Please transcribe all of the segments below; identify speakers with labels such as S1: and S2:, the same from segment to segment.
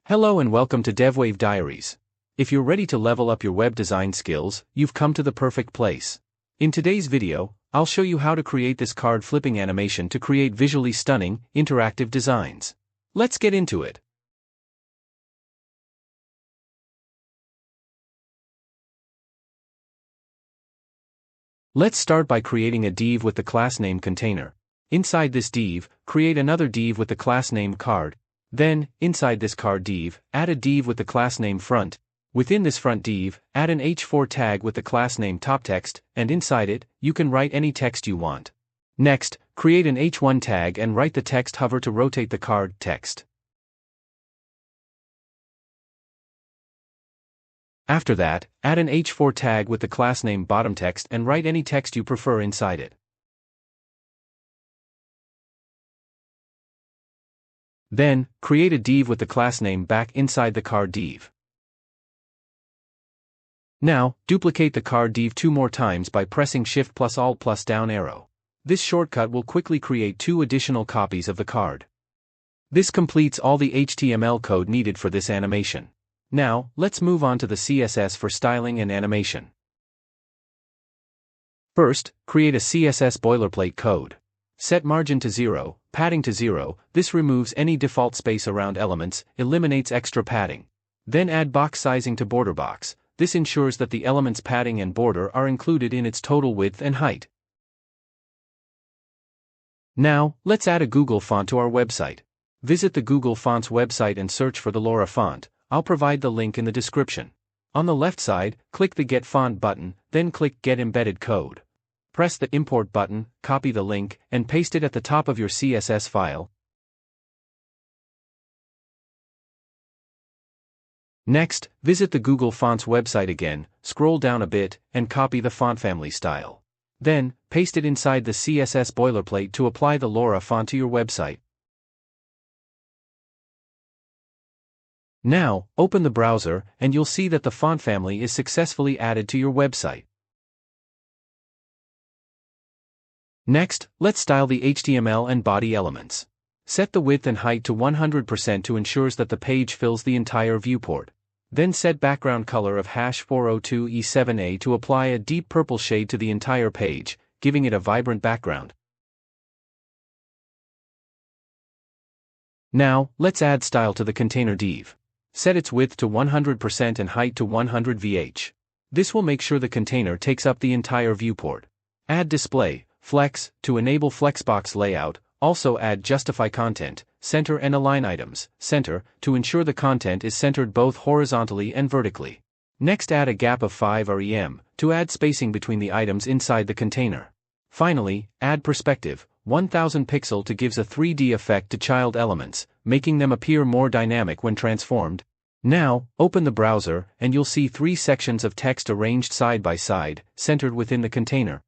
S1: Hello and welcome to DevWave Diaries. If you're ready to level up your web design skills, you've come to the perfect place. In today's video, I'll show you how to create this card flipping animation to create visually stunning, interactive designs. Let's get into it. Let's start by creating a div with the class name container. Inside this div, create another div with the class name card. Then, inside this card div, add a div with the class name front. Within this front div, add an h4 tag with the class name toptext, and inside it, you can write any text you want. Next, create an h1 tag and write the text hover to rotate the card text. After that, add an h4 tag with the class name bottomtext and write any text you prefer inside it. Then, create a div with the class name back inside the card div. Now, duplicate the card div 2 more times by pressing Shift plus Alt plus down arrow. This shortcut will quickly create 2 additional copies of the card. This completes all the HTML code needed for this animation. Now, let's move on to the CSS for styling and animation. First, create a CSS boilerplate code. Set margin to 0, padding to 0, this removes any default space around elements, eliminates extra padding. Then add box sizing to border box, this ensures that the element's padding and border are included in its total width and height. Now, let's add a Google font to our website. Visit the Google Fonts website and search for the Laura font. I'll provide the link in the description. On the left side, click the Get Font button, then click Get Embedded Code. Press the Import button, copy the link, and paste it at the top of your CSS file. Next, visit the Google Fonts website again, scroll down a bit, and copy the font family style. Then, paste it inside the CSS boilerplate to apply the Laura font to your website. Now, open the browser, and you'll see that the font family is successfully added to your website. Next, let's style the HTML and body elements. Set the width and height to 100% to ensure that the page fills the entire viewport. Then set background color of #402E7A to apply a deep purple shade to the entire page, giving it a vibrant background. Now, let's add style to the container div. Set its width to 100% and height to 100 VH. This will make sure the container takes up the entire viewport. Add display, flex, to enable flexbox layout, also add justify content, center and align items, center, to ensure the content is centered both horizontally and vertically. Next add a gap of 5 rem, to add spacing between the items inside the container. Finally, add perspective, 1000 pixel to gives a 3D effect to child elements, making them appear more dynamic when transformed. Now, open the browser, and you'll see 3 sections of text arranged side by side, centered within the container.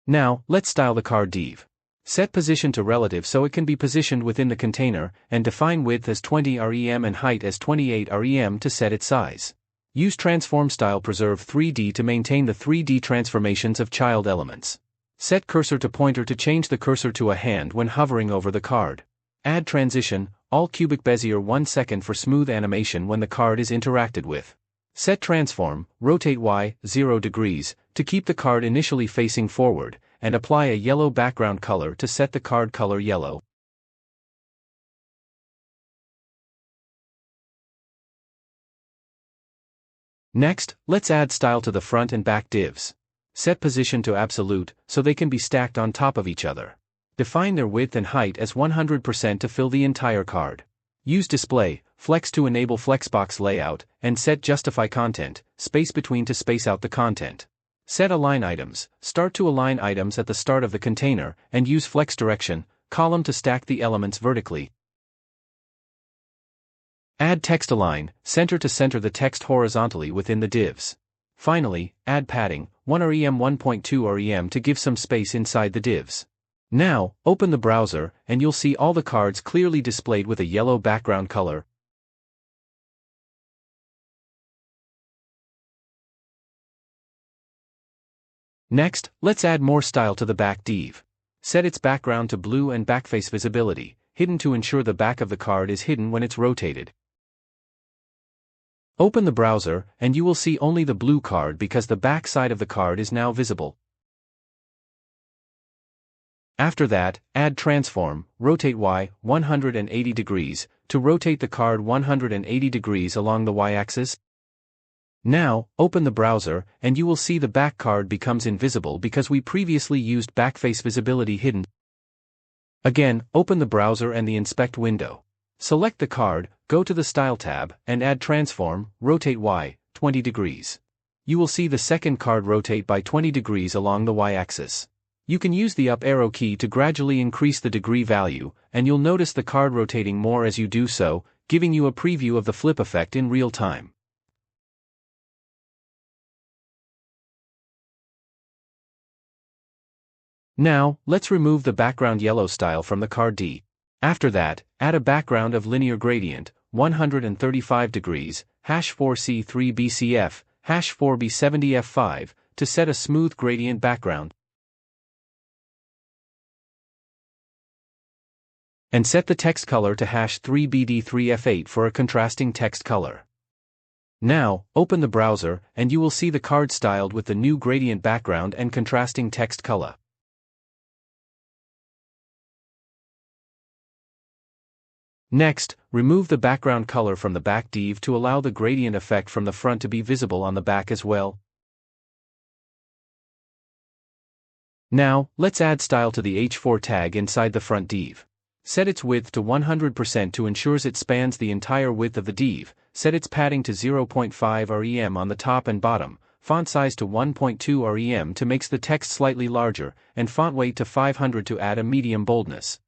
S1: Now, let's style the card div. Set position to relative so it can be positioned within the container, and define width as 20 rem and height as 28 rem to set its size. Use transform style preserve 3D to maintain the 3D transformations of child elements. Set cursor to pointer to change the cursor to a hand when hovering over the card. Add transition, all cubic Bezier 1 second for smooth animation when the card is interacted with. Set transform, rotate Y, 0 degrees, to keep the card initially facing forward, and apply a yellow background color to set the card color yellow. Next, let's add style to the front and back divs. Set position to absolute, so they can be stacked on top of each other. Define their width and height as 100% to fill the entire card. Use display, flex to enable flexbox layout, and set justify content, space between to space out the content. Set align items, start to align items at the start of the container, and use flex direction, column to stack the elements vertically. Add text align, center to center the text horizontally within the divs. Finally, add padding, 1 rem 1.2 rem to give some space inside the divs. Now, open the browser, and you'll see all the cards clearly displayed with a yellow background color. Next, let's add more style to the back div. Set its background to blue and backface visibility, hidden to ensure the back of the card is hidden when it's rotated. Open the browser, and you will see only the blue card because the back side of the card is now visible. After that, add transform, rotate Y 180 degrees, to rotate the card 180 degrees along the Y-axis. Now, open the browser, and you will see the back card becomes invisible because we previously used backface visibility hidden. Again, open the browser and the inspect window. Select the card, go to the Style tab, and add transform, rotate Y 20 degrees. You will see the second card rotate by 20 degrees along the Y-axis. You can use the up arrow key to gradually increase the degree value, and you'll notice the card rotating more as you do so, giving you a preview of the flip effect in real time. Now, let's remove the background yellow style from the card D. After that, add a background of linear gradient, 135 degrees, #4C3BCF, #4B70F5, to set a smooth gradient background. And set the text color to #3BD3F8 for a contrasting text color. Now, open the browser, and you will see the card styled with the new gradient background and contrasting text color. Next, remove the background color from the back div to allow the gradient effect from the front to be visible on the back as well. Now, let's add style to the H4 tag inside the front div. Set its width to 100% to ensure it spans the entire width of the div, set its padding to 0.5 rem on the top and bottom, font size to 1.2 rem to make the text slightly larger, and font weight to 500 to add a medium boldness.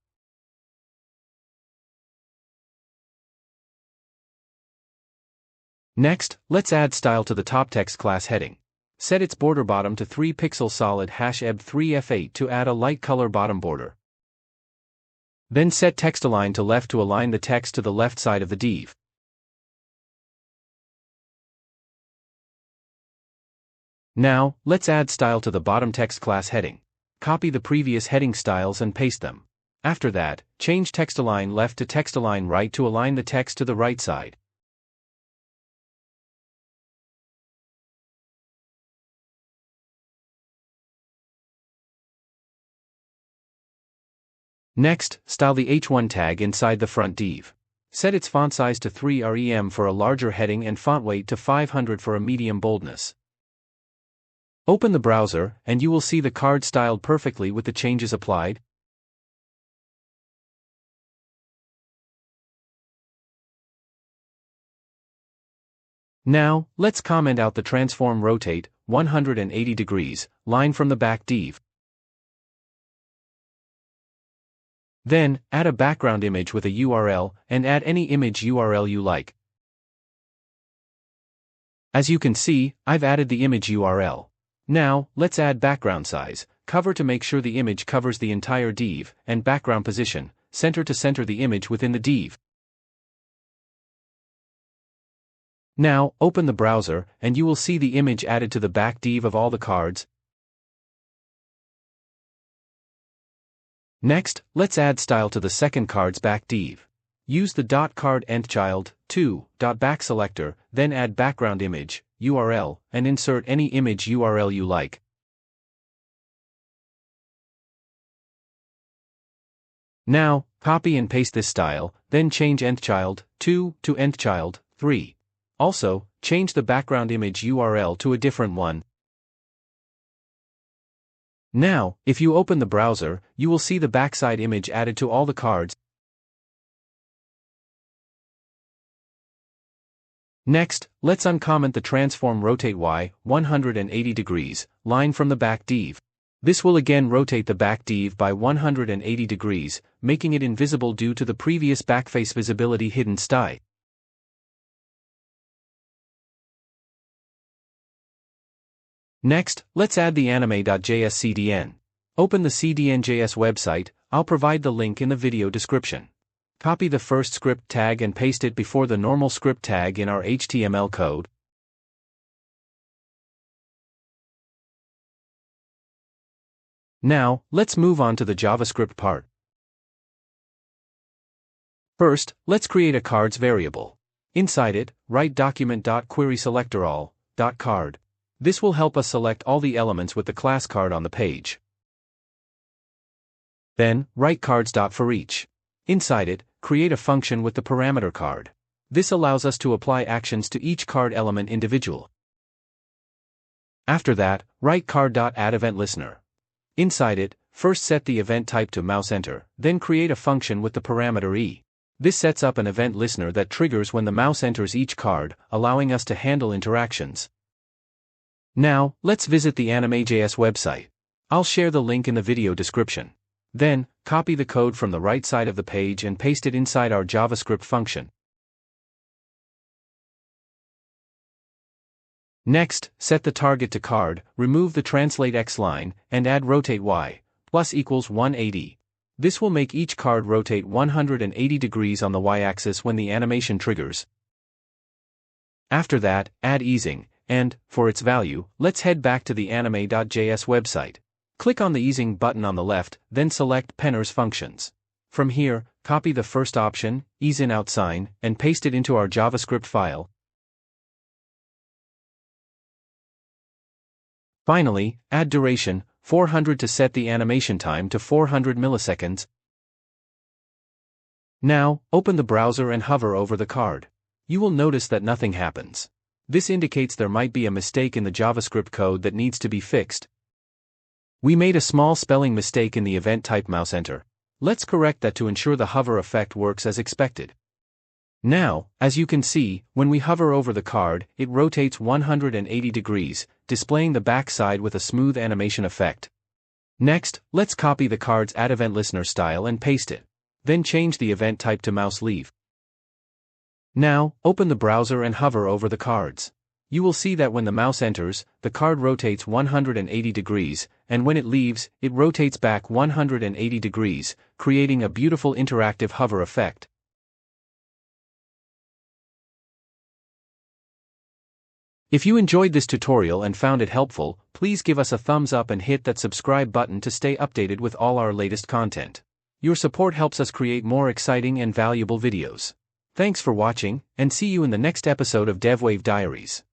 S1: Next, let's add style to the top text class heading. Set its border bottom to 3 pixel solid #EB3F8 to add a light color bottom border. Then set text align to left to align the text to the left side of the div. Now, let's add style to the bottom text class heading. Copy the previous heading styles and paste them. After that, change text align left to text align right to align the text to the right side. Next, style the H1 tag inside the front div. Set its font size to 3 rem for a larger heading and font weight to 500 for a medium boldness. Open the browser, and you will see the card styled perfectly with the changes applied. Now, let's comment out the transform rotate 180 degrees line from the back div. Then, add a background image with a URL, and add any image URL you like. As you can see, I've added the image URL. Now, let's add background size, cover to make sure the image covers the entire div, and background position, center to center the image within the div. Now, open the browser, and you will see the image added to the back div of all the cards. Next, let's add style to the second card's back div. Use the .card endChild 2.back selector, then add background image, URL, and insert any image URL you like. Now, copy and paste this style, then change endChild 2 to endChild 3. Also, change the background image URL to a different one. Now, if you open the browser, you will see the backside image added to all the cards. Next, let's uncomment the transform rotate Y 180 degrees line from the back div. This will again rotate the back div by 180 degrees, making it invisible due to the previous backface visibility hidden style. Next, let's add the Anime.js CDN. Open the CDN.js website, I'll provide the link in the video description. Copy the first script tag and paste it before the normal script tag in our HTML code. Now, let's move on to the JavaScript part. First, let's create a cards variable. Inside it, write document.querySelectorAll.card. This will help us select all the elements with the class card on the page. Then, write cards.forEach. Inside it, create a function with the parameter card. This allows us to apply actions to each card element individually. After that, write card.addEventListener. Inside it, first set the event type to mouse enter, then create a function with the parameter e. This sets up an event listener that triggers when the mouse enters each card, allowing us to handle interactions. Now, let's visit the Anime.js website. I'll share the link in the video description. Then, copy the code from the right side of the page and paste it inside our JavaScript function. Next, set the target to card, remove the translate X line, and add rotate Y, plus equals 180. This will make each card rotate 180 degrees on the Y-axis when the animation triggers. After that, add easing, and, for its value, let's head back to the Anime.js website. Click on the easing button on the left, then select Penner's functions. From here, copy the first option, easeInout sign, and paste it into our JavaScript file. Finally, add duration, 400 to set the animation time to 400 milliseconds. Now, open the browser and hover over the card. You will notice that nothing happens. This indicates there might be a mistake in the JavaScript code that needs to be fixed. We made a small spelling mistake in the event type mouse enter. Let's correct that to ensure the hover effect works as expected. Now, as you can see, when we hover over the card, it rotates 180 degrees, displaying the back side with a smooth animation effect. Next, let's copy the card's addEventListener style and paste it. Then change the event type to mouse leave. Now, open the browser and hover over the cards. You will see that when the mouse enters, the card rotates 180 degrees, and when it leaves, it rotates back 180 degrees, creating a beautiful interactive hover effect. If you enjoyed this tutorial and found it helpful, please give us a thumbs up and hit that subscribe button to stay updated with all our latest content. Your support helps us create more exciting and valuable videos. Thanks for watching, and see you in the next episode of DevWave Diaries.